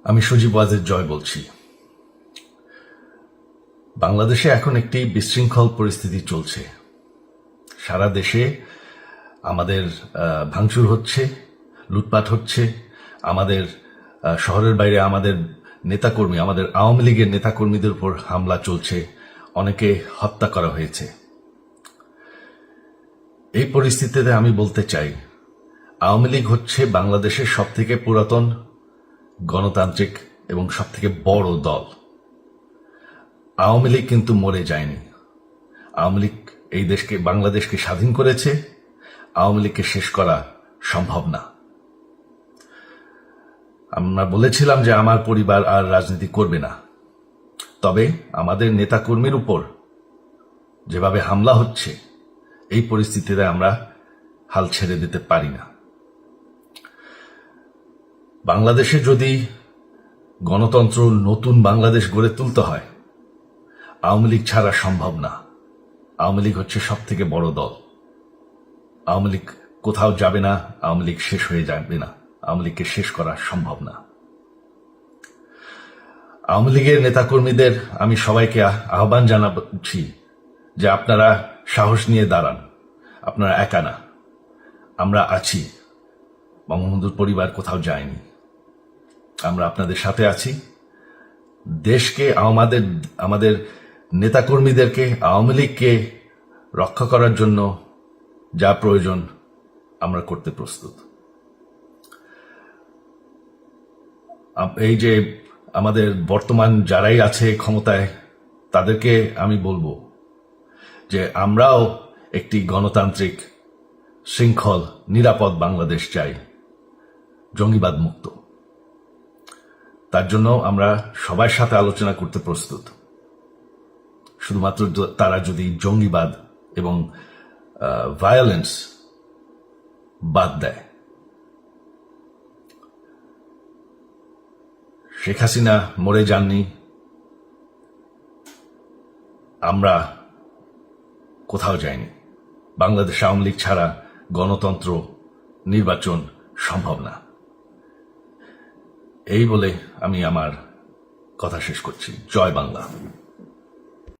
আমি সজীব ওয়াজেদ জয় বলছি। বাংলাদেশে এখন একটি বিশৃঙ্খল পরিস্থিতি চলছে। সারা দেশে আমাদের ভাঙচুর হচ্ছে, লুটপাট হচ্ছে, আমাদের শহরের বাইরে আমাদের নেতাকর্মী, আমাদের আওয়ামী লীগের নেতাকর্মীদের উপর হামলা চলছে, অনেকে হত্যা করা হয়েছে। এই পরিস্থিতিতে আমি বলতে চাই, আওয়ামী লীগ হচ্ছে বাংলাদেশের সবথেকে পুরাতন গণতান্ত্রিক এবং সবথেকে বড় দল। আওয়ামী লীগ কিন্তু মরে যায়নি। আওয়ামী লীগ এই দেশকে, বাংলাদেশকে স্বাধীন করেছে। আওয়ামী লীগকে শেষ করা সম্ভব না। আমরা বলেছিলাম যে আমার পরিবার আর রাজনীতি করবে না, তবে আমাদের নেতাকর্মীর উপর যেভাবে হামলা হচ্ছে, এই পরিস্থিতিতে আমরা হাল ছেড়ে দিতে পারি না। বাংলাদেশে যদি গণতন্ত্র, নতুন বাংলাদেশ গড়ে তুলতে হয়, আওয়ামী লীগ ছাড়া সম্ভব না। আওয়ামী লীগ হচ্ছে সব থেকে বড় দল। আওয়ামী লীগ কোথাও যাবে না, আওয়ামী লীগ শেষ হয়ে যাবে না। আওয়ামী লীগকে শেষ করা সম্ভব না। আওয়ামী লীগের নেতাকর্মীদের আমি সবাইকে আহ্বান জানাচ্ছি যে আপনারা সাহস নিয়ে দাঁড়ান। আপনারা একা না, আমরা আছি। বঙ্গবন্ধুর পরিবার কোথাও যায়নি, আমরা আপনাদের সাথে আছি। দেশকে, আমাদের নেতাকর্মীদেরকে, আওয়ামী লীগকে রক্ষা করার জন্য যা প্রয়োজন আমরা করতে প্রস্তুত। এই যে আমাদের বর্তমান যারাই আছে ক্ষমতায়, তাদেরকে আমি বলবো যে আমরাও একটি গণতান্ত্রিক, শৃঙ্খল, নিরাপদ বাংলাদেশ চাই, জঙ্গিবাদ মুক্ত। তার জন্য আমরা সবার সাথে আলোচনা করতে প্রস্তুত। শুধুমাত্র তারা যদি জঙ্গিবাদ এবং ভায়োলেন্স বাদ দেয়। শেখ হাসিনা মরে যাননি, আমরা কোথাও যাইনি। বাংলাদেশ আওয়ামী লীগ ছাড়া গণতন্ত্র, নির্বাচন সম্ভব না। এই বলে আমি আমার কথা শেষ করছি। জয় বাংলা।